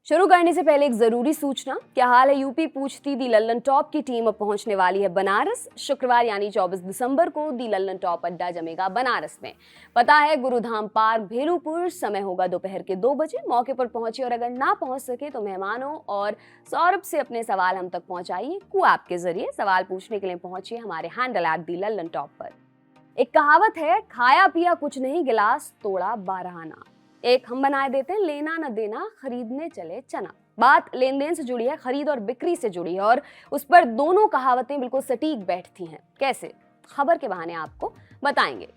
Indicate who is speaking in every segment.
Speaker 1: शुरू करने से पहले एक जरूरी सूचना। क्या हाल है यूपी पूछती दी लल्लन टॉप की टीम अब पहुंचने वाली है बनारस। शुक्रवार यानी 24 दिसंबर को दी लल्लन टॉप अड्डा जमेगा बनारस में। पता है गुरुधाम पार्क भेलूपुर। समय होगा दोपहर के 2 बजे। मौके पर पहुंचे और अगर ना पहुंच सके तो मेहमानों और सौरभ से अपने सवाल हम तक पहुंचाइए। कू ऐप के जरिए सवाल पूछने के लिए पहुंचिए हमारे हैंडल @दी लल्लन टॉप पर। एक कहावत है, खाया पिया कुछ नहीं, गिलास तोड़ा 12 आना। एक हम बनाए देते हैं, लेना न देना, खरीदने चले चना। बात लेन देन से जुड़ी है, खरीद और बिक्री से जुड़ी है और उस पर दोनों कहावतें बिल्कुल सटीक बैठती हैं। कैसे? खबर के बहाने आपको बताएंगे।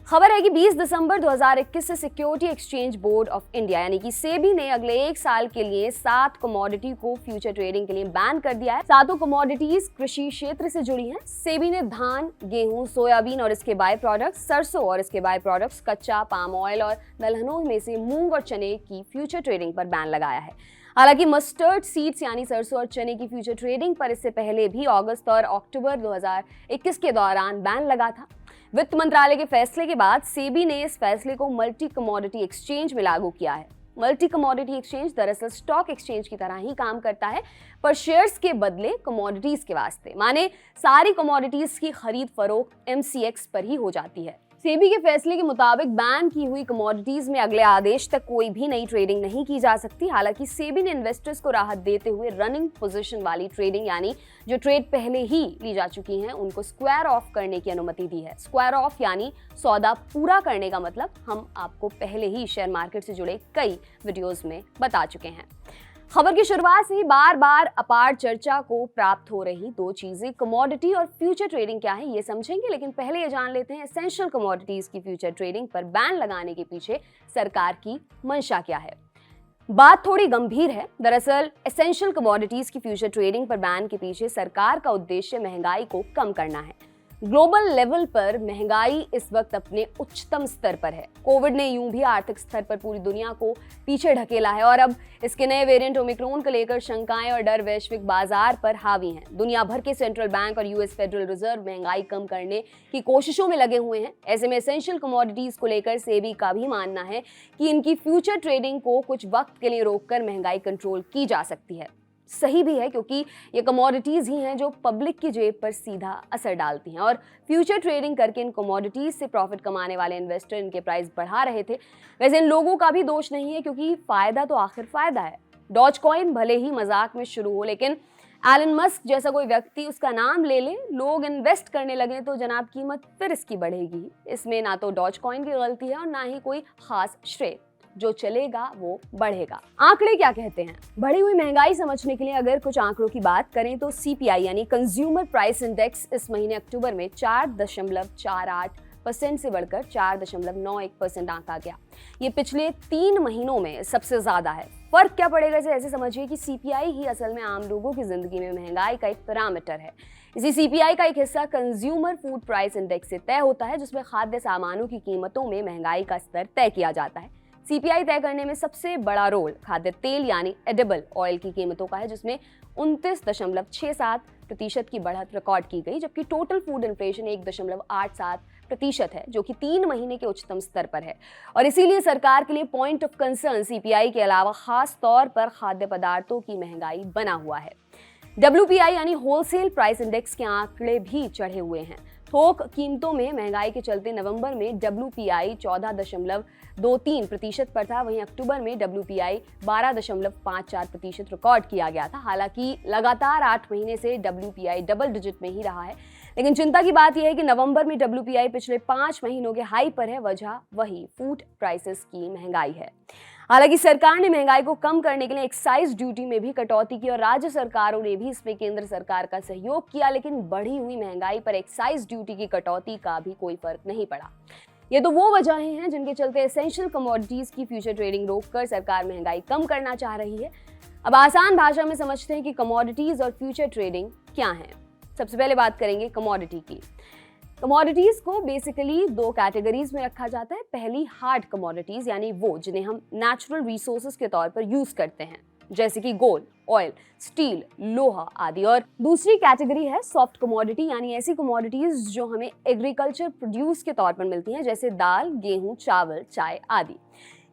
Speaker 1: खबर है कि 20 दिसंबर 2021 से security exchange board of India यानी कि सेबी ने अगले 1 साल के लिए 7 कमोडिटी को फ्यूचर ट्रेडिंग के लिए बैन कर दिया है। सातों कमोडिटीज कृषि क्षेत्र से जुड़ी हैं। सेबी ने धान, गेहूं, सोयाबीन और इसके बाय प्रोडक्ट्स, सरसों और इसके बाय प्रोडक्ट्स, कच्चा पाम ऑयल और दलहनों में से मूंग और चने की फ्यूचर ट्रेडिंग पर बैन लगाया है। हालांकि मस्टर्ड सीड्स यानी सरसों और चने की फ्यूचर ट्रेडिंग पर इससे पहले भी अगस्त और अक्टूबर 2021 के दौरान बैन लगा था। वित्त मंत्रालय के फैसले के बाद सेबी ने इस फैसले को मल्टी कमोडिटी एक्सचेंज में लागू किया है। मल्टी कमोडिटी एक्सचेंज दरअसल स्टॉक एक्सचेंज की तरह ही काम करता है, पर शेयर्स के बदले कमोडिटीज के वास्ते। माने सारी कमोडिटीज की खरीद फरोख्त MCX पर ही हो जाती है। सेबी के फैसले के मुताबिक बैन की हुई कमोडिटीज में अगले आदेश तक कोई भी नई ट्रेडिंग नहीं की जा सकती। हालांकि सेबी ने इन्वेस्टर्स को राहत देते हुए रनिंग पोजीशन वाली ट्रेडिंग यानी जो ट्रेड पहले ही ली जा चुकी हैं उनको स्क्वायर ऑफ करने की अनुमति दी है। स्क्वायर ऑफ यानी सौदा पूरा करने का मतलब हम आपको पहले ही शेयर मार्केट से जुड़े कई वीडियोस में बता चुके हैं। खबर की शुरुआत से ही बार बार अपार चर्चा को प्राप्त हो रही 2 चीजें कमोडिटी और फ्यूचर ट्रेडिंग क्या है ये समझेंगे, लेकिन पहले ये जान लेते हैं एसेंशियल कमोडिटीज की फ्यूचर ट्रेडिंग पर बैन लगाने के पीछे सरकार की मंशा क्या है। बात थोड़ी गंभीर है। दरअसल एसेंशियल कमोडिटीज की फ्यूचर ट्रेडिंग पर बैन के पीछे सरकार का उद्देश्य महंगाई को कम करना है। ग्लोबल लेवल पर महंगाई इस वक्त अपने उच्चतम स्तर पर है। कोविड ने यूं भी आर्थिक स्तर पर पूरी दुनिया को पीछे ढकेला है और अब इसके नए वेरिएंट ओमिक्रॉन को लेकर शंकाएं और डर वैश्विक बाजार पर हावी हैं। दुनिया भर के सेंट्रल बैंक और US फेडरल रिजर्व महंगाई कम करने की कोशिशों में लगे हुए हैं। ऐसे में एसेंशियल कमोडिटीज को लेकर सेबी का भी मानना है कि इनकी फ्यूचर ट्रेडिंग को कुछ वक्त के लिए रोककर महंगाई कंट्रोल की जा सकती है। सही भी है, क्योंकि ये कमोडिटीज ही हैं जो पब्लिक की जेब पर सीधा असर डालती हैं और फ्यूचर ट्रेडिंग करके इन कमोडिटीज से प्रॉफिट कमाने वाले इन्वेस्टर इनके प्राइस बढ़ा रहे थे। वैसे इन लोगों का भी दोष नहीं है, क्योंकि फायदा तो आखिर फायदा है। डॉज कॉइन भले ही मजाक में शुरू हो, लेकिन एलन मस्क जैसा कोई व्यक्ति उसका नाम ले ले, लोग इन्वेस्ट करने लगे तो जनाब कीमत फिर इसकी बढ़ेगी। इसमें ना तो डॉज कॉइन की गलती है और ना ही कोई खास श्रेय। जो चलेगा वो बढ़ेगा। आंकड़े क्या कहते हैं? बढ़ी हुई महंगाई समझने के लिए अगर कुछ आंकड़ों की बात करें तो CPI यानी कंज्यूमर प्राइस इंडेक्स इस महीने अक्टूबर में 4.48% से बढ़कर 4.91% आंका गया। ये पिछले 3 महीनों में सबसे ज्यादा है। फर्क क्या पड़ेगा इसे ऐसे समझिए कि CPI ही असल में आम लोगों की जिंदगी में महंगाई का एक पैरामीटर है। इसी CPI का एक हिस्सा कंज्यूमर फूड प्राइस इंडेक्स से तय होता है, जिसमें खाद्य सामानों की कीमतों में महंगाई का स्तर तय किया जाता है। CPI तय करने में सबसे बड़ा रोल खाद्य तेल यानी एडिबल ऑयल की कीमतों का है, जिसमें 29.67% की बढ़त रिकॉर्ड की गई, जबकि टोटल फूड इन्फ्लेशन 1.87% है, जो कि 3 महीने के उच्चतम स्तर पर है। और इसीलिए सरकार के लिए पॉइंट ऑफ कंसर्न CPI के अलावा खास तौर पर खाद्य पदार्थों की महंगाई बना हुआ है। WPI यानी होलसेल प्राइस इंडेक्स के आंकड़े भी चढ़े हुए हैं। थोक कीमतों में महंगाई के चलते नवंबर में WPI 14.23% पर था, वहीं अक्टूबर में WPI 12.54% रिकॉर्ड किया गया था। हालांकि लगातार 8 महीने से WPI डबल डिजिट में ही रहा है, लेकिन चिंता की बात यह है कि नवंबर में WPI पिछले 5 महीनों के हाई पर है। वजह वही फूड प्राइसेस की महंगाई है। हालांकि सरकार ने महंगाई को कम करने के लिए एक्साइज ड्यूटी में भी कटौती की और राज्य सरकारों ने भी इसमें केंद्र सरकार का सहयोग किया, लेकिन बढ़ी हुई महंगाई पर एक्साइज ड्यूटी की कटौती का भी कोई फर्क नहीं पड़ा। ये तो वो वजहें हैं जिनके चलते एसेंशियल कमोडिटीज की फ्यूचर ट्रेडिंग रोककर सरकार महंगाई कम करना चाह रही है। अब आसान भाषा में समझते हैं कि कमोडिटीज और फ्यूचर ट्रेडिंग क्या है। सबसे पहले बात करेंगे कमोडिटी की। कमोडिटीज को बेसिकली 2 कैटेगरीज में रखा जाता है। पहली हार्ड कमोडिटीज यानी वो जिन्हें हम नेचुरल रिसोर्सेज के तौर पर यूज करते हैं, जैसे कि गोल्ड, ऑयल, स्टील, लोहा आदि। और दूसरी कैटेगरी है सॉफ्ट कमोडिटी यानी ऐसी कमोडिटीज जो हमें एग्रीकल्चर प्रोड्यूस के तौर पर मिलती हैं, जैसे दाल, गेहूं, चावल, चाय आदि।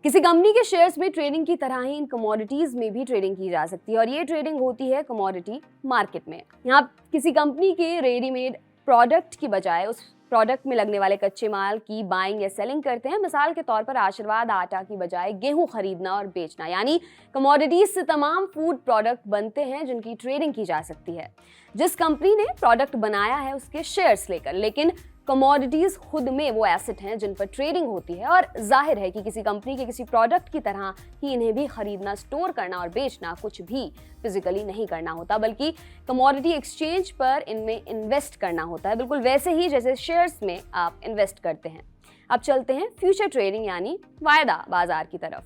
Speaker 1: किसी कंपनी के शेयर्स में ट्रेडिंग की तरह ही इन कमोडिटीज में भी ट्रेडिंग की जा सकती है और ये ट्रेडिंग होती है कमोडिटी मार्केट में। यहाँ किसी कंपनी के रेडीमेड प्रोडक्ट की बजाय उस प्रोडक्ट में लगने वाले कच्चे माल की बाइंग या सेलिंग करते हैं। मिसाल के तौर पर आशीर्वाद आटा की बजाय गेहूं खरीदना और बेचना, यानी कमोडिटीज से तमाम फूड प्रोडक्ट बनते हैं जिनकी ट्रेडिंग की जा सकती है। जिस कंपनी ने प्रोडक्ट बनाया है उसके शेयर्स लेकर, लेकिन कमोडिटीज खुद में वो एसेट हैं जिन पर ट्रेडिंग होती है और जाहिर है कि किसी कंपनी के किसी प्रोडक्ट की तरह ही इन्हें भी खरीदना, स्टोर करना और बेचना कुछ भी फिजिकली नहीं करना होता, बल्कि कमोडिटी एक्सचेंज पर इनमें इन्वेस्ट करना होता है, बिल्कुल वैसे ही जैसे शेयर्स में आप इन्वेस्ट करते हैं। अब चलते हैं फ्यूचर ट्रेडिंग यानी वायदा बाजार की तरफ।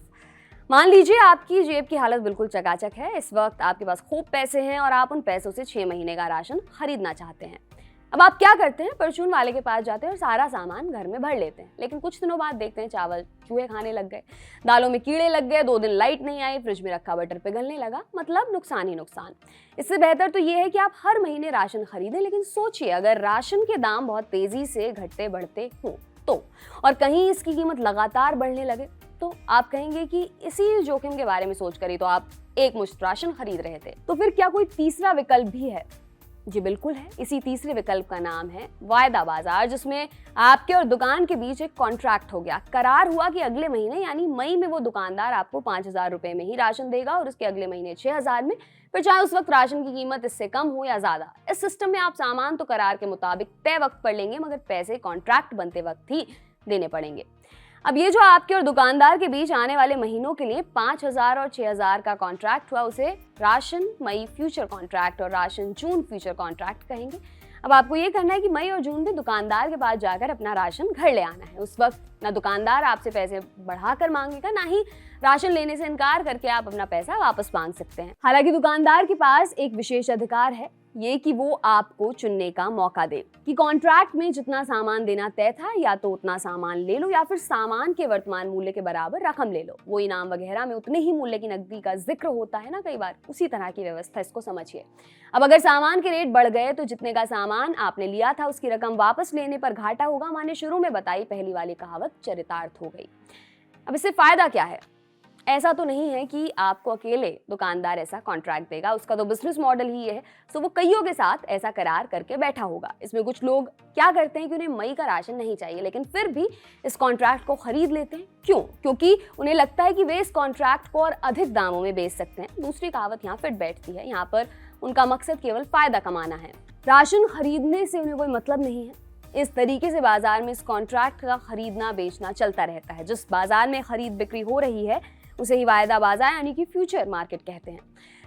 Speaker 1: मान लीजिए आपकी जेब की हालत बिल्कुल चकाचक है। इस वक्त आपके पास खूब पैसे हैं और आप उन पैसों से 6 महीने का राशन खरीदना चाहते हैं। अब आप क्या करते हैं, परचून वाले के पास जाते हैं और सारा सामान घर में भर लेते हैं। लेकिन कुछ दिनों बाद देखते हैं चावल चूहे खाने लग गए, दालों में कीड़े लग गए, 2 दिन लाइट नहीं आई, फ्रिज में रखा बटर पिघलने लगा। मतलब नुकसान ही नुकसान। इससे बेहतर तो ये है कि आप हर महीने राशन खरीदें, लेकिन सोचिए अगर राशन के दाम बहुत तेजी से घटते बढ़ते हों तो, और कहीं इसकी कीमत लगातार बढ़ने लगे तो आप कहेंगे कि इसी जोखिम के बारे में सोचकर ही तो आप एक मुश्त राशन खरीद रहे थे। तो फिर क्या कोई तीसरा विकल्प भी है? जी बिल्कुल है। इसी तीसरे विकल्प का नाम है वायदा बाजार, जिसमें आपके और दुकान के बीच एक कॉन्ट्रैक्ट हो गया। करार हुआ कि अगले महीने यानी मई में वो दुकानदार आपको 5,000 रुपए में ही राशन देगा और उसके अगले महीने 6,000 में, फिर चाहे उस वक्त राशन की कीमत इससे कम हो या ज्यादा। इस सिस्टम में आप सामान तो करार के मुताबिक तय वक्त पर लेंगे, मगर पैसे कॉन्ट्रैक्ट बनते वक्त ही देने पड़ेंगे। अब ये जो आपके और दुकानदार के बीच आने वाले महीनों के लिए 5,000 और 6,000 का कॉन्ट्रैक्ट हुआ, उसे राशन मई फ्यूचर कॉन्ट्रैक्ट और राशन जून फ्यूचर कॉन्ट्रैक्ट कहेंगे। अब आपको ये करना है कि मई और जून में दुकानदार के पास जाकर अपना राशन घर ले आना है। उस वक्त ना दुकानदार आपसे पैसे बढ़ाकर मांगेगा, ना ही राशन लेने से इनकार करके आप अपना पैसा वापस मांग सकते हैं। हालांकि दुकानदार के पास एक विशेष अधिकार है, ये कि वो आपको चुनने का मौका दे कि कॉन्ट्रैक्ट में जितना सामान देना तय था या तो उतना सामान ले लो या फिर सामान के वर्तमान मूल्य के बराबर रकम ले लो। वो इनाम वगैरह में उतने ही मूल्य की नकदी का जिक्र होता है ना कई बार, उसी तरह की व्यवस्था इसको समझिए। अब अगर सामान के रेट बढ़ गए तो जितने का सामान आपने लिया था उसकी रकम वापस लेने पर घाटा होगा। माने शुरू में बताई पहली वाली कहावत चरितार्थ हो गई। अब इससे फायदा क्या है? ऐसा तो नहीं है कि आपको अकेले दुकानदार ऐसा कॉन्ट्रैक्ट देगा, उसका तो बिजनेस मॉडल ही है, तो वो कईयों के साथ ऐसा करार करके बैठा होगा। इसमें कुछ लोग क्या करते हैं कि उन्हें मई का राशन नहीं चाहिए, लेकिन फिर भी इस कॉन्ट्रैक्ट को खरीद लेते हैं। क्यों? क्योंकि उन्हें लगता है कि वे इस कॉन्ट्रैक्ट को और अधिक दामों में बेच सकते हैं। दूसरी कहावत यहाँ फिट बैठती है, यहाँ पर उनका मकसद केवल फायदा कमाना है, राशन खरीदने से उन्हें कोई मतलब नहीं है। इस तरीके से बाजार में इस कॉन्ट्रैक्ट का खरीदना बेचना चलता रहता है। जिस बाजार में खरीद बिक्री हो रही है उसे ही वायदा बाजार यानी कि फ्यूचर मार्केट कहते हैं।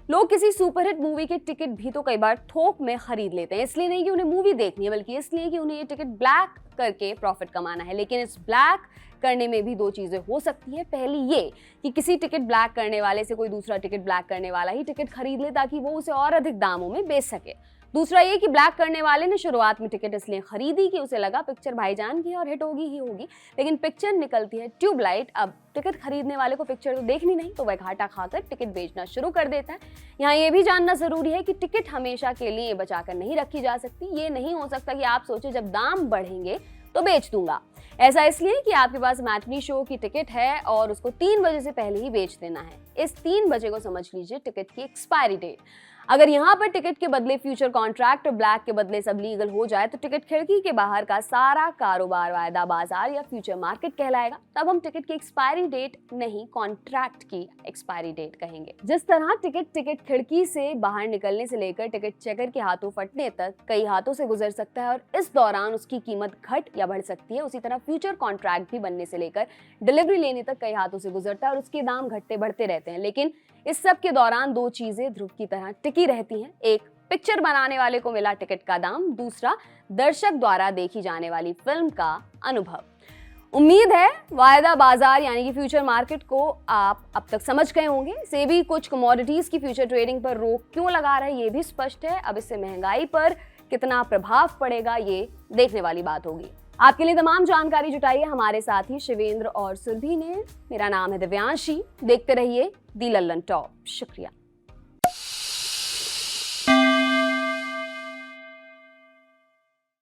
Speaker 1: लोग किसी सुपरहिट मूवी के टिकट भी तो कई बार थोक में खरीद लेते हैं, इसलिए नहीं कि उन्हें मूवी देखनी है, बल्कि इसलिए कि उन्हें ये टिकट ब्लैक करके प्रॉफिट कमाना है। लेकिन इस ब्लैक करने में भी 2 चीजें हो सकती है। पहली ये कि किसी टिकट ब्लैक करने वाले से कोई दूसरा टिकट ब्लैक करने वाला ही टिकट खरीद ले ताकि वो उसे और अधिक दामों में बेच सके। दूसरा ये कि ब्लैक करने वाले ने शुरुआत में टिकट इसलिए खरीदी कि उसे लगा पिक्चर भाईजान की और हिट होगी ही होगी, लेकिन पिक्चर निकलती है ट्यूबलाइट। अब टिकट खरीदने वाले को पिक्चर तो देखनी नहीं, तो वह घाटा खाकर टिकट बेचना शुरू कर देता है। यहाँ ये भी जानना जरूरी है कि टिकट हमेशा के लिए बचाकर नहीं रखी जा सकती। ये नहीं हो सकता कि आप सोचे जब दाम बढ़ेंगे तो बेच दूंगा। ऐसा इसलिए कि आपके पास मैटनी शो की टिकट है और उसको 3 बजे से पहले ही बेच देना है। इस 3 बजे को समझ लीजिए टिकट की एक्सपायरी डेट। अगर यहाँ पर टिकट के बदले फ्यूचर कॉन्ट्रैक्ट और ब्लैक के बदले सब लीगल हो जाए तो टिकट खिड़की के बाहर का सारा कारोबार वायदा बाजार या फ्यूचर मार्केट कहलाएगा। तब हम टिकट की एक्सपायरी डेट नहीं, कॉन्ट्रैक्ट की एक्सपायरी डेट कहेंगे। जिस तरह टिकट खिड़की से बाहर निकलने से लेकर टिकट चेकर के हाथों फटने तक कई हाथों से गुजर सकता है और इस दौरान उसकी कीमत घट या बढ़ सकती है, उसी तरह फ्यूचर कॉन्ट्रैक्ट भी बनने से लेकर डिलीवरी लेने तक कई हाथों से गुजरता है और उसके दाम घटते बढ़ते रहते हैं। लेकिन इस सब के दौरान 2 चीजें ध्रुव की तरह टिकी रहती हैं। एक, पिक्चर बनाने वाले को मिला टिकट का दाम। दूसरा, दर्शक द्वारा देखी जाने वाली फिल्म का अनुभव। उम्मीद है वायदा बाजार यानी कि फ्यूचर मार्केट को आप अब तक समझ गए होंगे। सेबी कुछ कमोडिटीज की फ्यूचर ट्रेडिंग पर रोक क्यों लगा रहा है ये भी स्पष्ट है। अब इससे महंगाई पर कितना प्रभाव पड़ेगा ये देखने वाली बात होगी। आपके लिए तमाम जानकारी जुटाई है हमारे साथी शिवेंद्र और सुरभि ने। मेरा नाम है दिव्यांशी। देखते रहिए दी लल्लन टॉप। शुक्रिया।